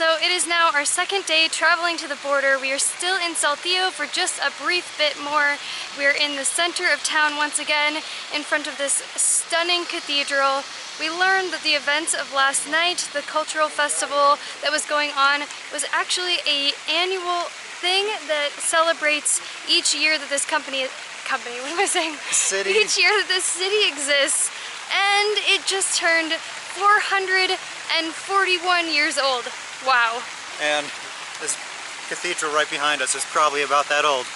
So it is now our second day traveling to the border. We are still in Saltillo for just a brief bit more. We are in the center of town once again, in front of this stunning cathedral. We learned that the events of last night, the cultural festival that was going on, was actually an annual thing that celebrates each year that this City. Each year that this city exists, and it just turned 441 years old. Wow. And this cathedral right behind us is probably about that old.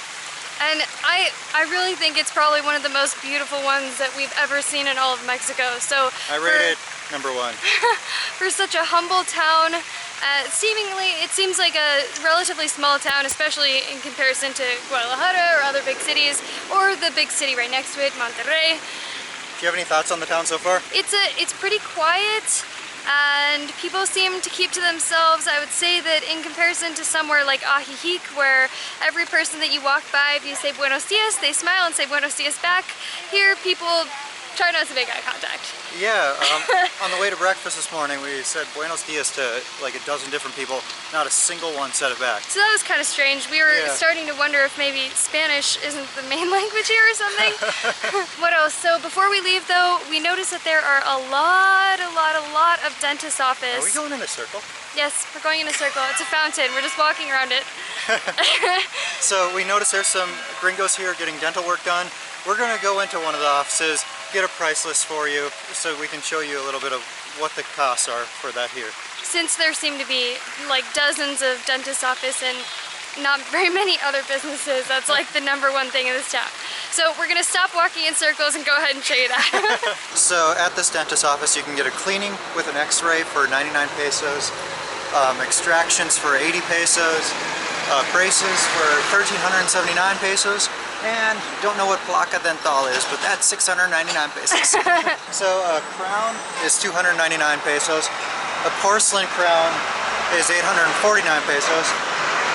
And I really think it's probably one of the most beautiful ones that we've ever seen in all of Mexico. So I rate it number one. For such a humble town, seemingly it seems like a relatively small town, especially in comparison to Guadalajara or other big cities, or the big city right next to it, Monterrey. Do you have any thoughts on the town so far? It's pretty quiet, and people seem to keep to themselves. I would say that in comparison to somewhere like Ajijic, where every person that you walk by, if you say buenos dias, they smile and say buenos dias back. Here, people try not to make eye contact. Yeah, on the way to breakfast this morning, we said buenos dias to like a dozen different people. Not a single one said it back. So that was kind of strange. We were starting to wonder if maybe Spanish isn't the main language here or something. What else? So before we leave though, we noticed that there are a lot of dentist office. Are we going in a circle? Yes, we're going in a circle. It's a fountain. We're just walking around it. So we noticed there's some gringos here getting dental work done. We're gonna go into one of the offices, get a price list for you so we can show you a little bit of what the costs are for that here. Since there seem to be like dozens of dentist office and not very many other businesses, that's like the #1 thing in this town. So we're gonna stop walking in circles and go ahead and show you that. So at this dentist office you can get a cleaning with an x-ray for 99 pesos, extractions for 80 pesos, braces for 1,379 pesos, and don't know what placa dental is, but that's 699 pesos. So a crown is 299 pesos. A porcelain crown is 849 pesos.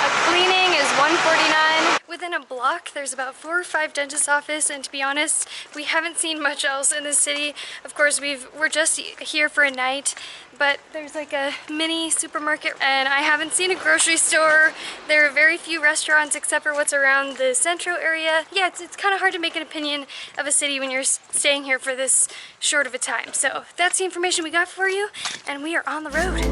A cleaning is 149. Within a block, there's about 4 or 5 dentist offices, and to be honest, we haven't seen much else in this city. Of course, we're just here for a night, but there's like a mini supermarket, and I haven't seen a grocery store. There are very few restaurants except for what's around the centro area. Yeah, it's kind of hard to make an opinion of a city when you're staying here for this short of a time. So that's the information we got for you, and we are on the road.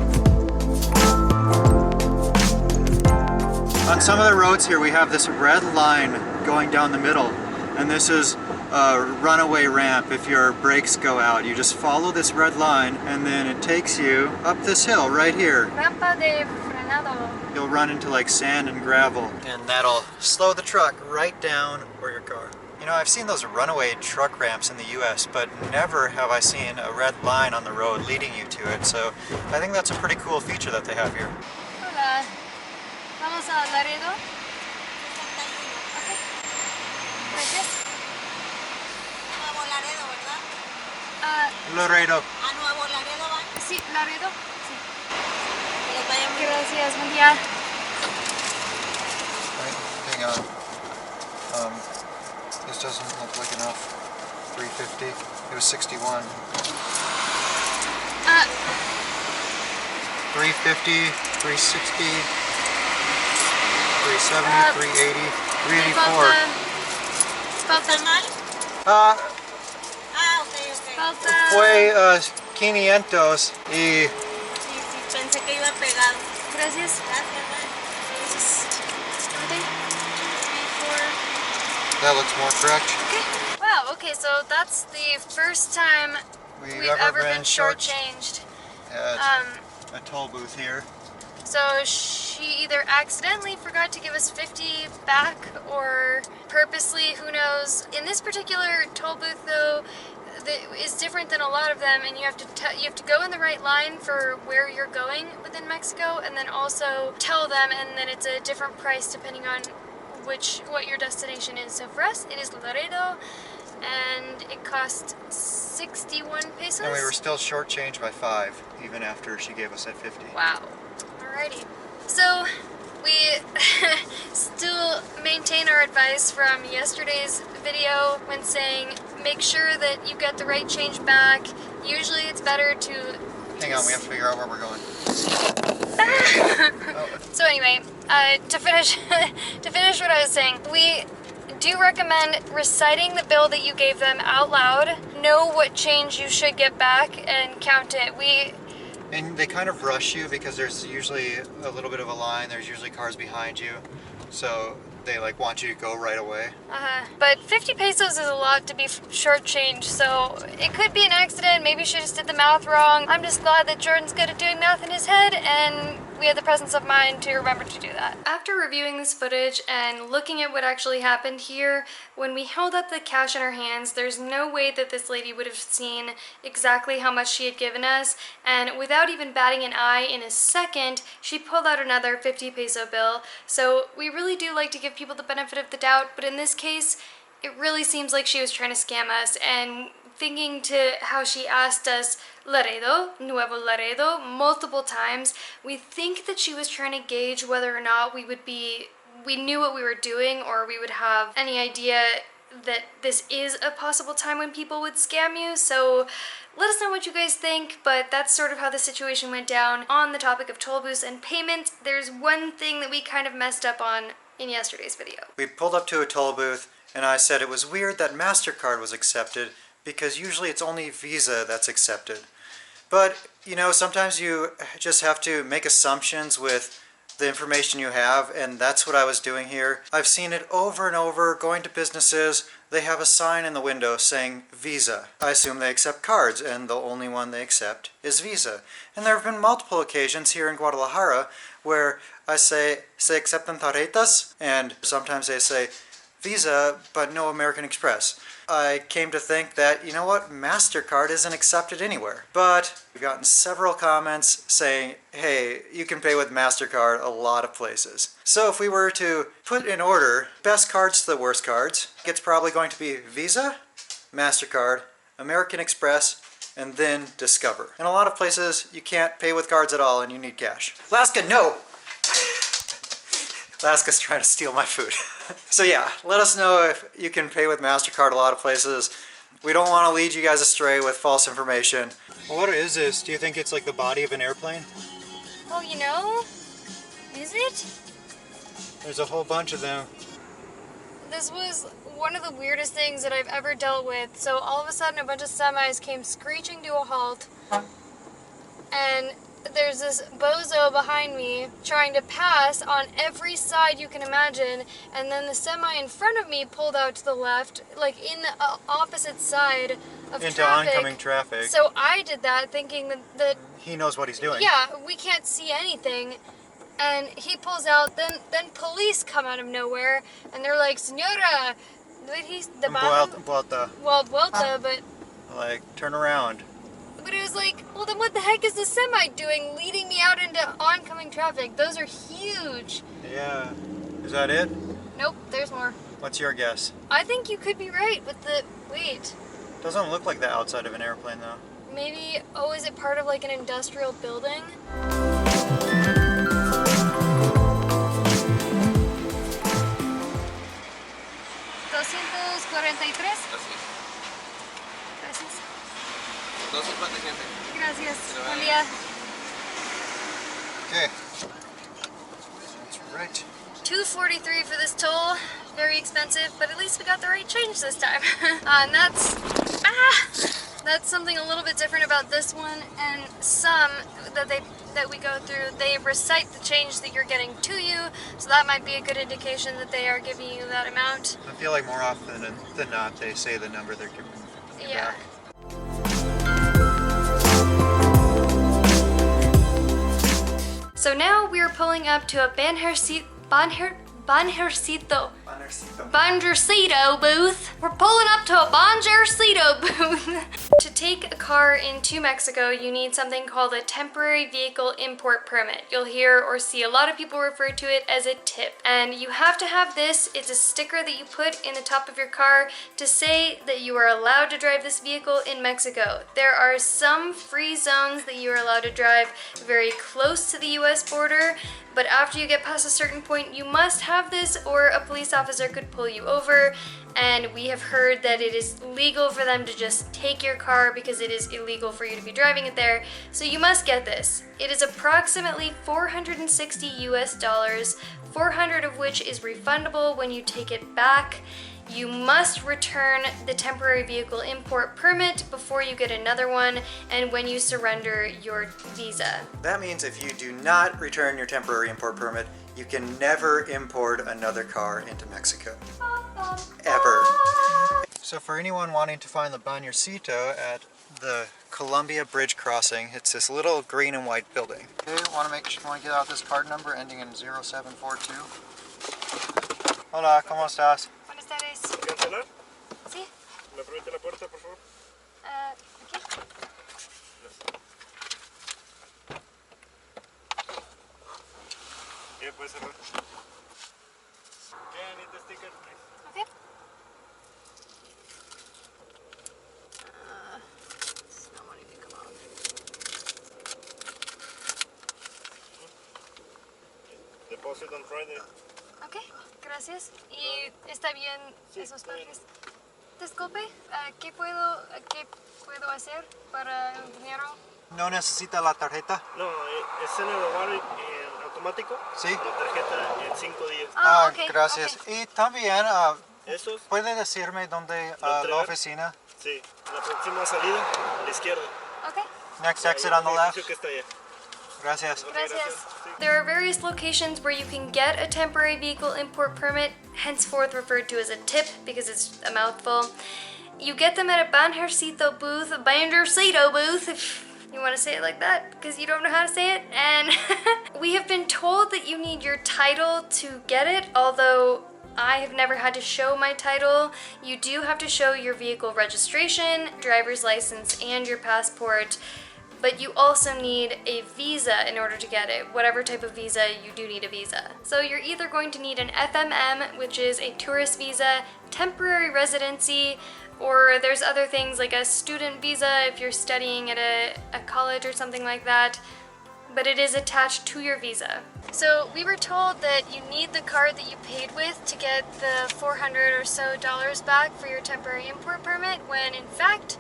On some of the roads here we have this red line going down the middle, and this is a runaway ramp. If your brakes go out, you just follow this red line and then it takes you up this hill right here. Rampa de frenado. You'll run into like sand and gravel, and that'll slow the truck right down, or your car. You know, I've seen those runaway truck ramps in the US, but never have I seen a red line on the road leading you to it, so I think that's a pretty cool feature that they have here. Hola. Vamos a Laredo. Okay. Gracias. Nuevo Laredo, ¿verdad? Laredo. ¿A Nuevo Laredo van? Sí, Laredo. Sí. Que les vaya muy bien. Gracias, buen día. Right, hang on. This doesn't look like enough. 350. It was 61. 350, 360. 370, 380, 384. Falta mal? Ok. Falta. Fue 500 y... Sí, pensé que iba pegado. Gracias. Gracias, That looks more correct. Okay. Wow, okay, so that's the first time we've ever been shortchanged. At a toll booth here. So she either accidentally forgot to give us 50 back or purposely, who knows. In this particular toll booth though, is different than a lot of them, and you have to go in the right line for where you're going within Mexico, and then also tell them, and then it's a different price depending on what your destination is. So for us, it is Laredo, and it cost 61 pesos. And we were still shortchanged by 5, even after she gave us that 50. Wow. Alrighty. So we still maintain our advice from yesterday's video when saying make sure that you get the right change back. Usually it's better to... Hang on, we have to figure out where we're going. So anyway, to finish what I was saying, we do recommend reciting the bill that you gave them out loud. Know what change you should get back and count it. And they kind of rush you because there's usually a little bit of a line. There's usually cars behind you, so they like want you to go right away. But 50 pesos is a lot to be shortchanged, so it could be an accident. Maybe she just did the math wrong. I'm just glad that Jordan's good at doing math in his head, and we had the presence of mind to remember to do that. After reviewing this footage and looking at what actually happened here, when we held up the cash in our hands, there's no way that this lady would have seen exactly how much she had given us, and without even batting an eye in a second, she pulled out another 50 peso bill. So we really do like to give people the benefit of the doubt, but in this case, it really seems like she was trying to scam us. And thinking to how she asked us Laredo, Nuevo Laredo, multiple times, we think that she was trying to gauge whether or not we knew what we were doing, or we would have any idea that this is a possible time when people would scam you. So let us know what you guys think, but that's sort of how the situation went down. On the topic of toll booths and payment, there's one thing that we kind of messed up on in yesterday's video. We pulled up to a toll booth and I said it was weird that MasterCard was accepted because usually it's only Visa that's accepted. But, you know, sometimes you just have to make assumptions with the information you have, and that's what I was doing here. I've seen it over and over, going to businesses, they have a sign in the window saying Visa. I assume they accept cards, and the only one they accept is Visa. And there have been multiple occasions here in Guadalajara where I say, "Se aceptan tarjetas?" and sometimes they say Visa, but no American Express. I came to think that, you know what, MasterCard isn't accepted anywhere. But we've gotten several comments saying, hey, you can pay with MasterCard a lot of places. So if we were to put in order best cards to the worst cards, it's probably going to be Visa, MasterCard, American Express, and then Discover. In a lot of places, you can't pay with cards at all and you need cash. Alaska, no! Alaska's trying to steal my food. So yeah, let us know if you can pay with MasterCard a lot of places. We don't want to lead you guys astray with false information. Well, what is this? Do you think it's like the body of an airplane? Oh, you know? Is it? There's a whole bunch of them. This was one of the weirdest things that I've ever dealt with. So all of a sudden a bunch of semis came screeching to a halt, and there's this bozo behind me trying to pass on every side you can imagine, and then the semi in front of me pulled out to the left, like in the opposite side of into traffic. oncoming traffic. So I did that thinking that he knows what he's doing. Yeah, we can't see anything. And he pulls out, then police come out of nowhere, and they're like, "Señora, Vuelta. Well, vuelta, but like turn around." But it was like, well, then what the heck is the semi doing leading me out into oncoming traffic? Those are huge. Yeah. Is that it? Nope, there's more. What's your guess? I think you could be right with the... Wait. Doesn't look like the outside of an airplane, though. Maybe... Oh, is it part of like an industrial building? 243. Gracias. 247. Gracias. Buen día. Okay. That's right. 243 for this toll. Very expensive, but at least we got the right change this time. And that's something a little bit different about this one, and some that we go through, they recite the change that you're getting to you, so that might be a good indication that they are giving you that amount. I feel like more often than not they say the number they're giving you back. So now we are pulling up to a Banjercito booth. We're pulling up to a Banjercito booth. To take a car into Mexico, you need something called a temporary vehicle import permit. You'll hear or see a lot of people refer to it as a TIP. And you have to have this. It's a sticker that you put in the top of your car to say that you are allowed to drive this vehicle in Mexico. There are some free zones that you are allowed to drive very close to the US border, but after you get past a certain point, you must have have this, or a police officer could pull you over, and we have heard that it is legal for them to just take your car because it is illegal for you to be driving it there. So you must get this. It is approximately $460 US, 400 of which is refundable when you take it back. You must return the temporary vehicle import permit before you get another one, and when you surrender your visa. That means if you do not return your temporary import permit, you can never import another car into Mexico. Ever. So for anyone wanting to find the Bañercito at the Columbia Bridge crossing, it's this little green and white building. Okay, want to get out this card number ending in 0742. Hola, ¿cómo estás? Buenas tardes. ¿Cancelar? Sí. ¿Me permite la puerta, por favor? Aquí. Yeah, puede cerrar. Okay, I need the sticker, please. Okay. It's not wanting to come off. Deposit on Friday. Ok, gracias. ¿Y está bien Sí, esos está bien. papeles? Disculpe, ¿qué puedo hacer para el dinero? ¿No necesita la tarjeta? No, es en el hogar en automático. Sí. La tarjeta en 5 días. Ah, ok, gracias. ok. Y también, ¿Esos? ¿puede decirme dónde ¿Lo la entregar? oficina? Sí. La próxima salida, a la izquierda. Ok, Next Ahí exit on the el left. edificio que está allá. Gracias. gracias. Sí. There are various locations where you can get a temporary vehicle import permit, henceforth referred to as a tip because it's a mouthful. You get them at a Bañercito booth, if you want to say it like that because you don't know how to say it. And we have been told that you need your title to get it, although I have never had to show my title. You do have to show your vehicle registration, driver's license, and your passport. But you also need a visa in order to get it. Whatever type of visa, you do need a visa. So you're either going to need an FMM, which is a tourist visa, temporary residency, or there's other things like a student visa if you're studying at a college or something like that. But it is attached to your visa. So we were told that you need the card that you paid with to get the $400 or so back for your temporary import permit, when in fact,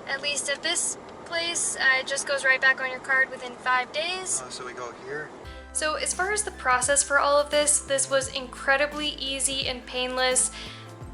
at least at this place, it just goes right back on your card within 5 days. Oh, so we go here. So as far as the process for all of this was incredibly easy and painless.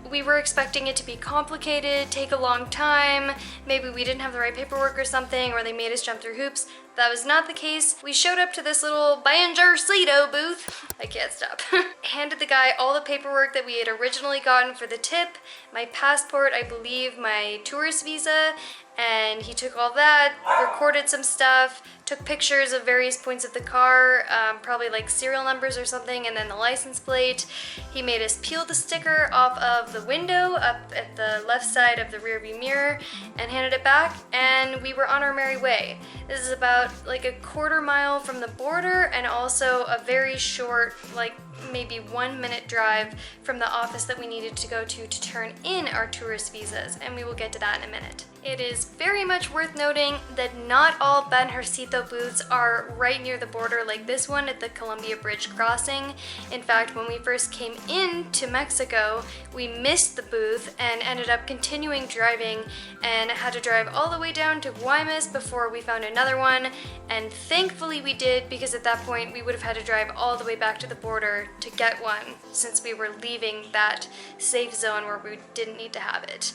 We were expecting it to be complicated, take a long time, maybe we didn't have the right paperwork or something, or they made us jump through hoops. That was not the case. We showed up to this little Bañercito booth, I can't stop, handed the guy all the paperwork that we had originally gotten for the tip, my passport, I believe my tourist visa, and he took all that, recorded some stuff, took pictures of various points of the car, probably like serial numbers or something, and then the license plate. He made us peel the sticker off of the window up at the left side of the rearview mirror and handed it back, and we were on our merry way. This is about like a quarter mile from the border, and also a very short, like maybe 1 minute drive from the office that we needed to go to turn in our tourist visas, and we will get to that in a minute. It is very much worth noting that not all Bañercito booths are right near the border like this one at the Columbia Bridge crossing. In fact, when we first came into Mexico, we missed the booth and ended up continuing driving and had to drive all the way down to Guaymas before we found another one, and thankfully we did, because at that point we would have had to drive all the way back to the border to get one, since we were leaving that safe zone where we didn't need to have it.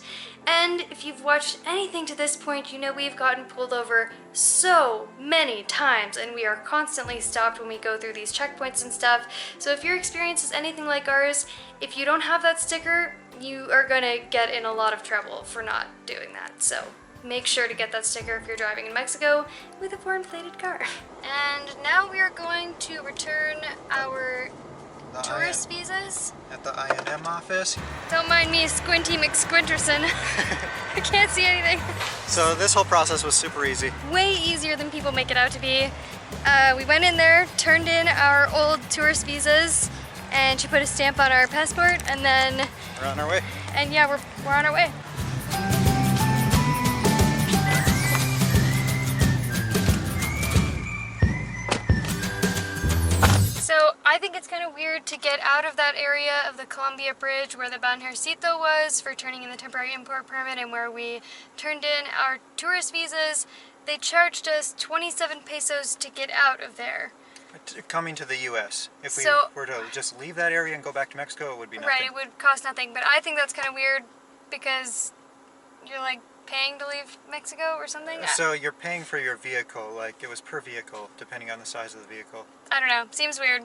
And if you've watched anything to this point, you know we've gotten pulled over so many times, and we are constantly stopped when we go through these checkpoints and stuff. So if your experience is anything like ours, if you don't have that sticker, you are gonna get in a lot of trouble for not doing that. So make sure to get that sticker if you're driving in Mexico with a foreign-plated car. And now we are going to return our tourist visas. At the I&M office. Don't mind me, Squinty McSquinterson. I can't see anything. So this whole process was super easy. Way easier than people make it out to be. We went in there, turned in our old tourist visas, and she put a stamp on our passport, and then... We're on our way. And yeah, we're on our way. So I think it's kind of weird to get out of that area of the Columbia Bridge where the Banjercito was for turning in the temporary import permit and where we turned in our tourist visas. They charged us 27 pesos to get out of there. Coming to the U.S. If we So- were to just leave that area and go back to Mexico, it would be nothing. Right, it would cost nothing, but I think that's kind of weird because you're like paying to leave Mexico or something. So you're paying for your vehicle, like it was per vehicle, depending on the size of the vehicle. I don't know, seems weird.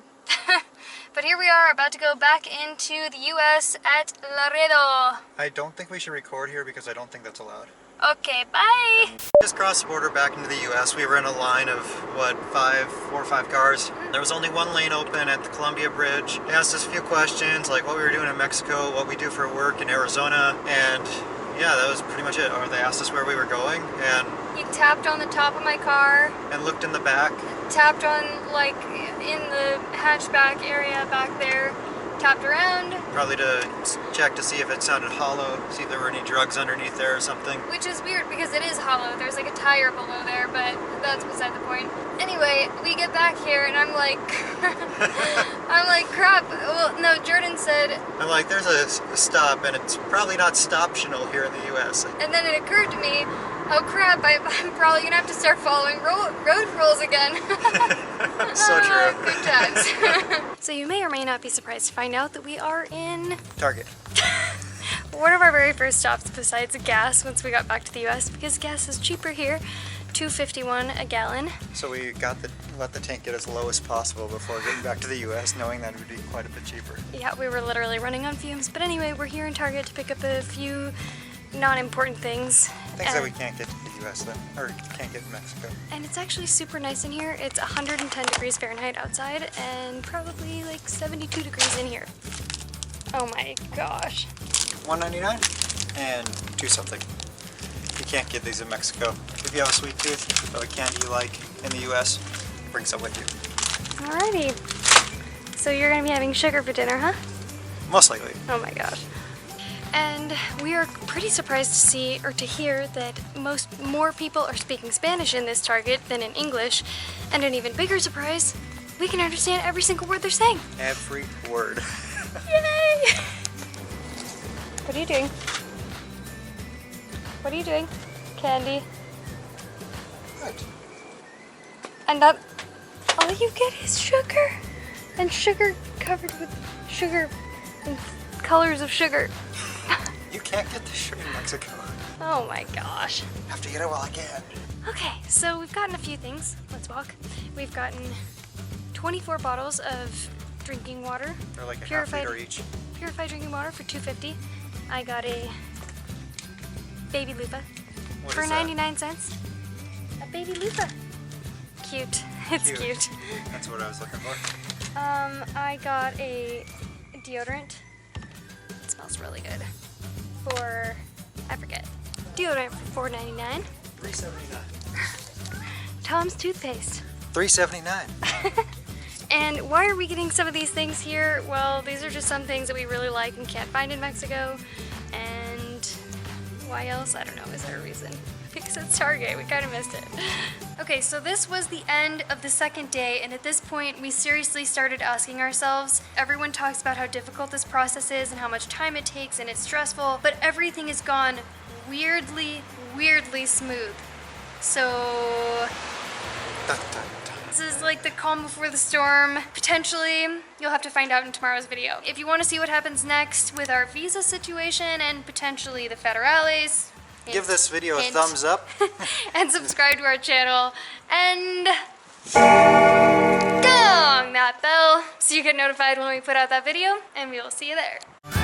But here we are about to go back into the U.S. at Laredo. I don't think we should record here because I don't think that's allowed. Okay, bye! Just crossed the border back into the U.S. We were in a line of, what, 4 or 5 cars. There was only one lane open at the Columbia Bridge. They asked us a few questions, like what we were doing in Mexico, what we do for work in Arizona, and yeah, that was pretty much it. Or they asked us where we were going, and He tapped on the top of my car, looked in the back. tapped on, like, in the hatchback area back there, tapped around, Probably to check to see if it sounded hollow, see if there were any drugs underneath there or something. which is weird because it is hollow. There's like a tire below there, but that's beside the point. Anyway, we get back here and I'm like, I'm like, crap. Well, no, Jordan said, I'm like, there's a stop, and it's probably not stoptional here in the U.S. and then it occurred to me, oh crap, I'm probably gonna have to start following road rules again. So true. Good times. So you may or may not be surprised to find out that we are in Target. one of our very first stops besides gas once we got back to the US because gas is cheaper here, $2.51 a gallon. So we let the tank get as low as possible before getting back to the U.S., knowing that it would be quite a bit cheaper. Yeah, we were literally running on fumes. But anyway, we're here in Target to pick up a few non-important things. Things that we can't get to the U.S. then, or can't get in Mexico. And it's actually super nice in here. It's 110 degrees Fahrenheit outside and probably like 72 degrees in here. Oh my gosh. $1.99 and 2 something. You can't get these in Mexico. If you have a sweet tooth of a candy you like in the U.S., bring some with you. Alrighty. So you're gonna be having sugar for dinner, huh? Most likely. Oh my gosh. And we are pretty surprised to see or to hear that more people are speaking Spanish in this Target than in English. And an even bigger surprise, we can understand every single word they're saying. Every word. Yay! What are you doing? What are you doing? Candy. Good. And not all you get is sugar. And sugar covered with sugar and colors of sugar. You can't get this sugar in Mexico. Oh my gosh. Have to get it while I can. Okay, so we've gotten a few things. Let's walk. We've gotten 24 bottles of drinking water. They're like a Purified- half liter each. Purified drinking water for $2.50. I got a baby loofah What for is that? 99 cents. A baby loofah. Cute. It's cute. That's what I was looking for. I got a deodorant. It smells really good. For, I forget. Deodorant for $4.99. $3.79. Tom's toothpaste. $3.79. And why are we getting some of these things here? Well, these are just some things that we really like and can't find in Mexico. And why else? I don't know. Is there a reason? Because it's Target. We kind of missed it. Okay, so this was the end of the second day, and at this point we seriously started asking ourselves, everyone talks about how difficult this process is and how much time it takes and it's stressful, but everything has gone weirdly smooth. So Dun, dun, dun. this is like the calm before the storm. Potentially, you'll have to find out in tomorrow's video. If you want to see what happens next with our visa situation and potentially the federales, Give this video a hint. thumbs up. and subscribe to our channel and gong that bell so you get notified when we put out that video, and we will see you there.